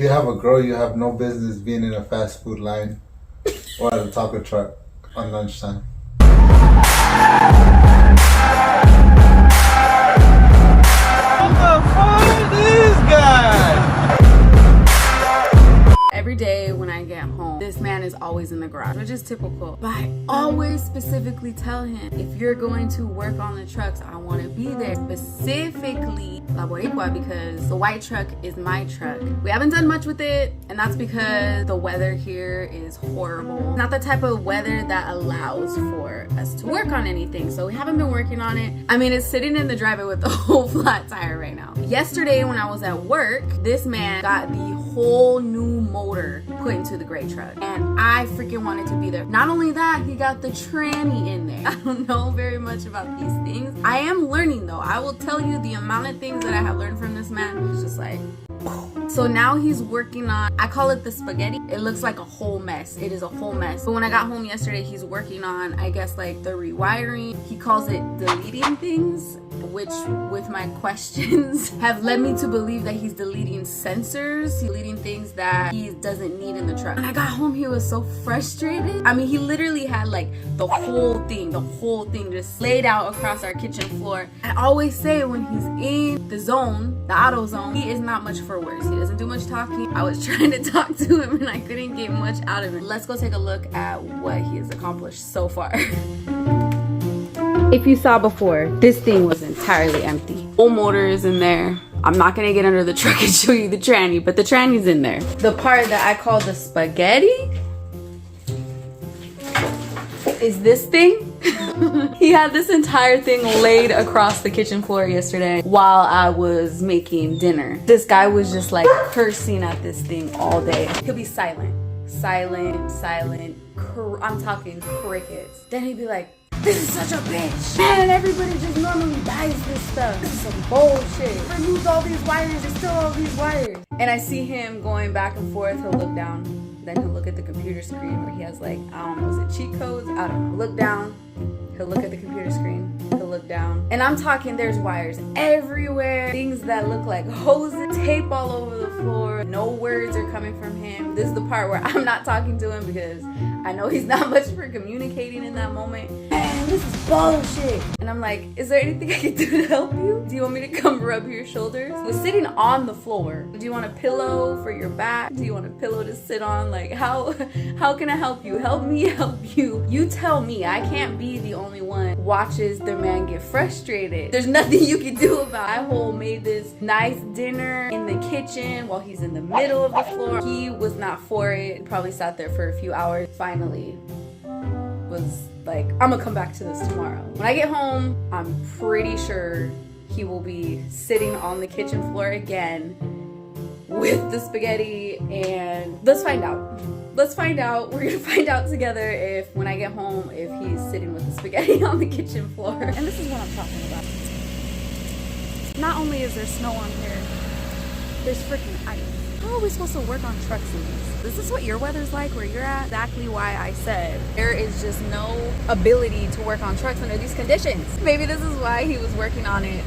you have a girl, you have no business being in a fast food line or at a taco truck on lunchtime. What the fuck is this guy? Every day when I get home, this man is always in the garage, which is typical. But I always specifically tell him, if you're going to work on the trucks, I want to be there. Specifically La Boricua, because the white truck is my truck. We haven't done much with it, and that's because the weather here is horrible. It's not the type of weather that allows for us to work on anything, so we haven't been working on it. I mean, it's sitting in the driveway with the whole flat tire right now. Yesterday when I was at work, this man got the whole new motor put into the gray truck, and I freaking wanted to be there. Not only that, he got the tranny in there. I don't know very much about these things. I am learning though. I will tell you the amount of things that I have learned from this man is just like, so now he's working on, I call it the spaghetti. It looks like a whole mess. It is a whole mess. But when I got home yesterday, he's working on, I guess, like the rewiring. He calls it deleting things, which with my questions have led me to believe that he's deleting sensors, deleting things that he doesn't need in the truck. When I got home, he was so frustrated. I mean, he literally had like the whole thing just laid out across our kitchen floor. I always say when he's in the zone, the auto zone, he is not much for words. He doesn't do much talking. I was trying to talk to him and I couldn't get much out of him. Let's go take a look at what he has accomplished so far. If you saw before, this thing was entirely empty. Whole motor is in there. I'm not gonna get under the truck and show you the tranny, but the tranny's in there. The part that I call the spaghetti is this thing. He had this entire thing laid across the kitchen floor yesterday while I was making dinner. This guy was just like cursing at this thing all day. He'll be silent. I'm talking crickets. Then he'd be like, this is such a bitch. Man, everybody just normally buys this stuff. This is some bullshit. Removed all these wires, there's still all these wires. And I see him going back and forth. He'll look down, then he'll look at the computer screen where he has like, I don't know, is it cheat codes? I don't know. Look down, he'll look at the computer screen, he'll look down. And I'm talking, there's wires everywhere. Things that look like hoses, tape all over the floor. No words are coming from him. This is the part where I'm not talking to him because I know he's not much for communicating in that moment. Man, this is bullshit. And I'm like, is there anything I can do to help you? Do you want me to come rub your shoulders? He was sitting on the floor. Do you want a pillow for your back? Do you want a pillow to sit on? Like, how can I help you? Help me help you. You tell me. I can't be the only one who watches the man get frustrated. There's nothing you can do about it. I made this nice dinner in the kitchen while he's in the middle of the floor. He was not for it. Probably sat there for a few hours. Finally was like, I'm gonna come back to this tomorrow. When I get home, I'm pretty sure he will be sitting on the kitchen floor again with the spaghetti, and let's find out. Let's find out. We're gonna find out together if when I get home, if he's sitting with the spaghetti on the kitchen floor. And this is what I'm talking about. Not only is there snow on here, there's freaking ice. How are we supposed to work on trucks in this? Is this what your weather's like where you're at? Exactly why I said there is just no ability to work on trucks under these conditions. Maybe this is why he was working on it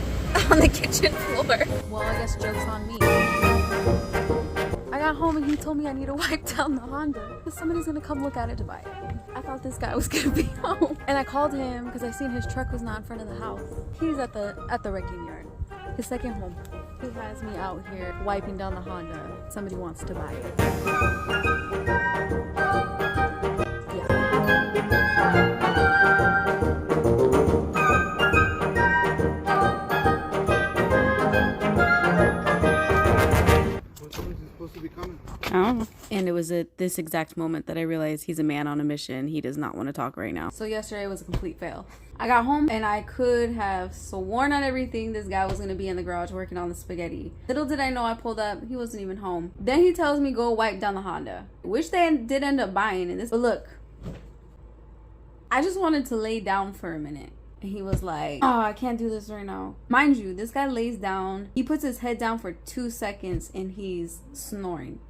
on the kitchen floor. Well, I guess joke's on me. I got home and he told me I need to wipe down the Honda because somebody's gonna come look at it to buy it. I thought this guy was gonna be home. And I called him because I seen his truck was not in front of the house. He's at the wrecking yard. His second home. He has me out here wiping down the Honda. Somebody wants to buy it. What time is he supposed to be coming? I don't know. And it was at this exact moment that I realized he's a man on a mission. He does not want to talk right now. So yesterday was a complete fail. I got home and I could have sworn on everything this guy was going to be in the garage working on the spaghetti. Little did I know I pulled up, he wasn't even home. Then he tells me go wipe down the Honda, which they did end up buying in this. But look, I just wanted to lay down for a minute. And he was like, oh, I can't do this right now. Mind you, this guy lays down. He puts his head down for 2 seconds and he's snoring.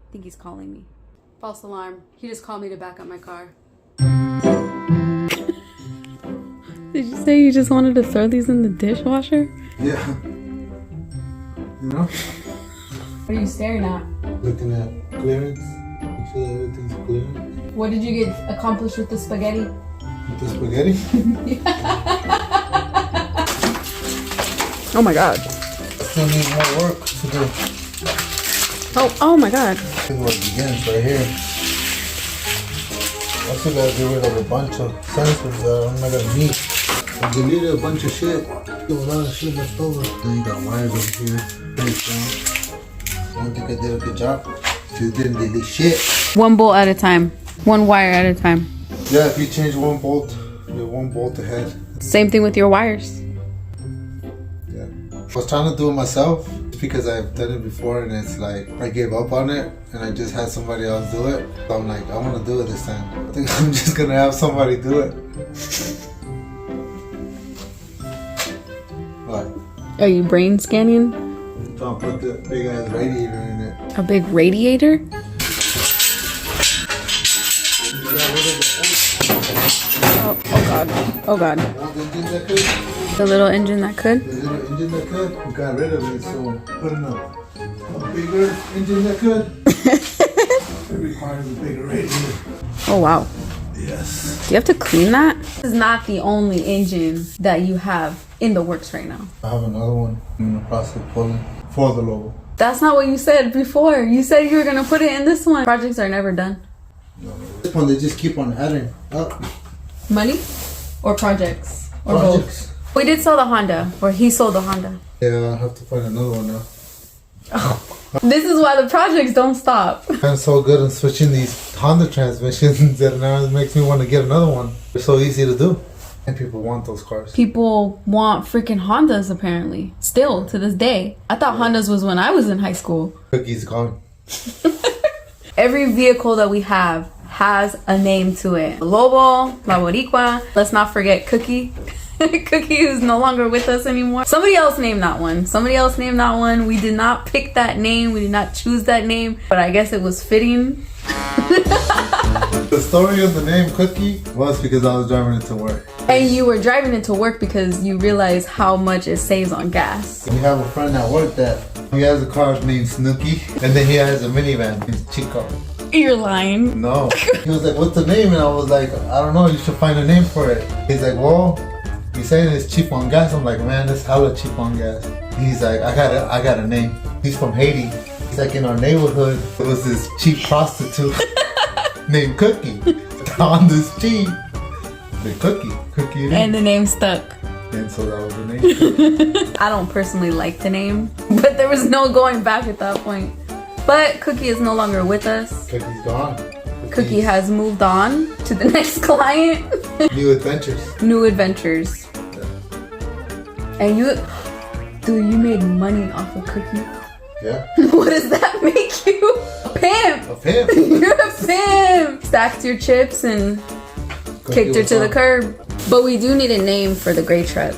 I think he's calling me. False alarm. He just called me to back up my car. Did you say you just wanted to throw these in the dishwasher? Yeah. You know? What are you staring at? Looking at clearance. Make sure that everything's clear. What did you get accomplished with the spaghetti? With the spaghetti? Oh my god. Still need more work to do. Oh my god. This is where it begins, right here. I still gotta get rid of a bunch of sensors that I'm not gonna need. I deleted a bunch of shit. Still a lot of shit left over. Then you got wires over here. Face down. I don't think I did a good job. Still didn't delete shit. One bolt at a time. One wire at a time. Yeah, if you change one bolt, you're one bolt ahead. Same thing with your wires. Yeah. I was trying to do it myself because I've done it before and it's like I gave up on it and I just had somebody else do it. So I'm like, I want to do it this time. I think I'm just gonna have somebody do it. What? Are you brain scanning? I'm trying to put the big ass radiator in it. A big radiator? Oh god. Oh god. Want the engine that could? The little engine that could? The little engine that could? We got rid of it, so put in a bigger engine that could. It requires a bigger radiator. Oh wow. Yes. Do you have to clean that? This is not the only engine that you have in the works right now. I have another one in the process of pulling for the logo. That's not what you said before. You said you were gonna put it in this one. Projects are never done. No, this one they just keep on adding up. Money? Or projects? Or Projects. both? We did sell the Honda. Or he sold the Honda. Yeah, I have to find another one now. This is why the projects don't stop. I'm so good at switching these Honda transmissions that now it makes me want to get another one. They're so easy to do. And people want those cars. People want freaking Hondas apparently. Still to this day. I thought Hondas was when I was in high school. Cookie's gone. Every vehicle that we have has a name to it. Lobo, La Boricua. Let's not forget Cookie. Cookie is no longer with us anymore. Somebody else named that one. Somebody else named that one. We did not pick that name. We did not choose that name. But I guess it was fitting. The story of the name Cookie was because I was driving it to work. And you were driving it to work because you realized how much it saves on gas. We have a friend at work that he has a car named Snooky, and then he has a minivan named Chico. You're lying. No. He was like, what's the name? And I was like, I don't know, you should find a name for it. He's like, well, he's saying it's cheap on gas. I'm like, man, it's hella cheap on gas. He's like, I got a name. He's from Haiti. He's like, in our neighborhood, there was this cheap prostitute named Cookie on the street. The Cookie. And the name stuck. And so that was the name. I don't personally like the name, but there was no going back at that point. But Cookie is no longer with us. Cookie's gone. Cookie has moved on to the next client. New adventures. New adventures. And you made money off of Cookie. Yeah. What does that make you? A pimp. A pimp. You're a pimp. Stacked your chips and kicked her to the curb. But we do need a name for the gray truck.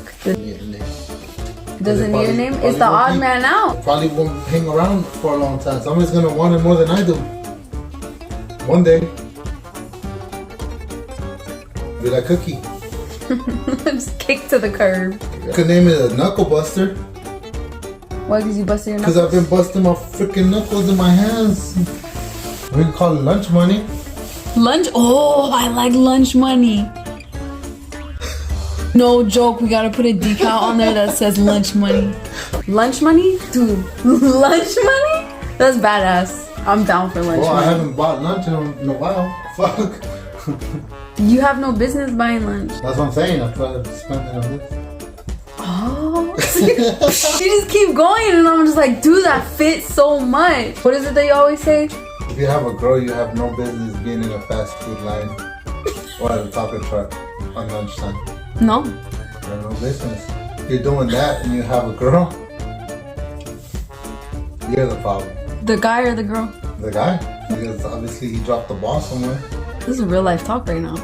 Doesn't need a name? It's the odd man out. Probably won't hang around for a long time. Somebody's gonna want it more than I do. One day. Be like Cookie. Just kicked to the curb. Could name it a Knuckle Buster. Why? Because you busted your Because knuckles? I've been busting my freaking knuckles in my hands. We can call it lunch money. Lunch? Oh, I like lunch money. No joke, we gotta put a decal on there that says lunch money. Lunch money? Dude, lunch money? That's badass. I'm down for lunch Well, money. I haven't bought lunch in a while. Fuck. You have no business buying lunch. That's what I'm saying. I'm trying to spend it on this. Oh. You just keep going and I'm just like, dude, that fits so much. What is it that you always say? If you have a girl, you have no business being in a fast food line or at a taco truck on lunchtime. No. You have no business. If you're doing that and you have a girl, you're the problem. The guy or the girl? The guy. Because obviously he dropped the ball somewhere. This is real life talk right now.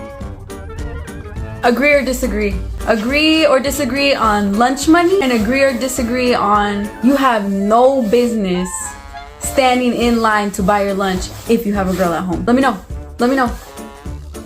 Agree or disagree? Agree or disagree on lunch money, and agree or disagree on you have no business standing in line to buy your lunch if you have a girl at home. Let me know. Let me know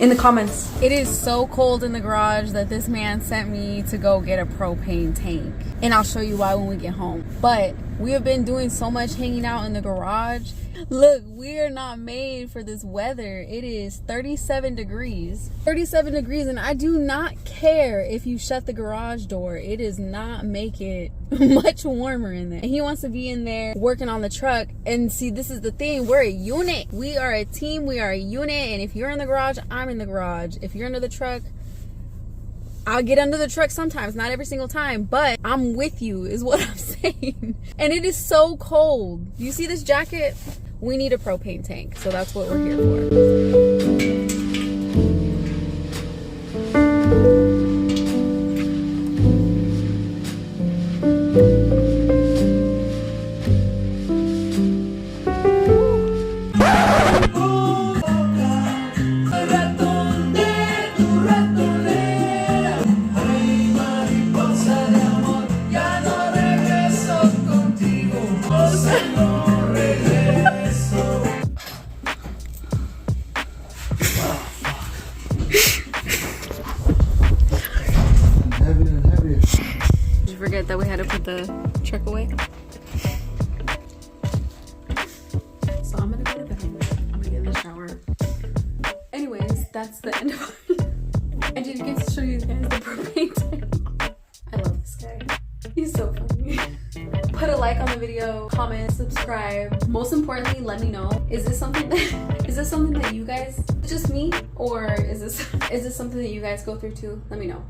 in the comments. It is so cold in the garage that this man sent me to go get a propane tank. And I'll show you why when we get home. But we have been doing so much hanging out in the garage. Look, we are not made for this weather. It is 37 degrees. 37 degrees, and I do not care if you shut the garage door. It does not make it much warmer in there. And he wants to be in there working on the truck. And see, this is the thing. We're a unit. We are a team. We are a unit. And if you're in the garage, I'm in the garage. If you're under the truck, I'll get under the truck sometimes, not every single time, but I'm with you is what I'm saying. And it is so cold. You see this jacket? We need a propane tank, so that's what we're here for. Did you forget that we had to put the truck away? So I'm gonna go to bed. I'm gonna get in the shower. Anyways, that's the end of it. I didn't get to show you guys the propane tank. I love this guy. He's so funny. Put a like on the video, comment, subscribe. Most importantly, let me know. Is this something that you guys, just me, or is this something that you guys go through too? Let me know.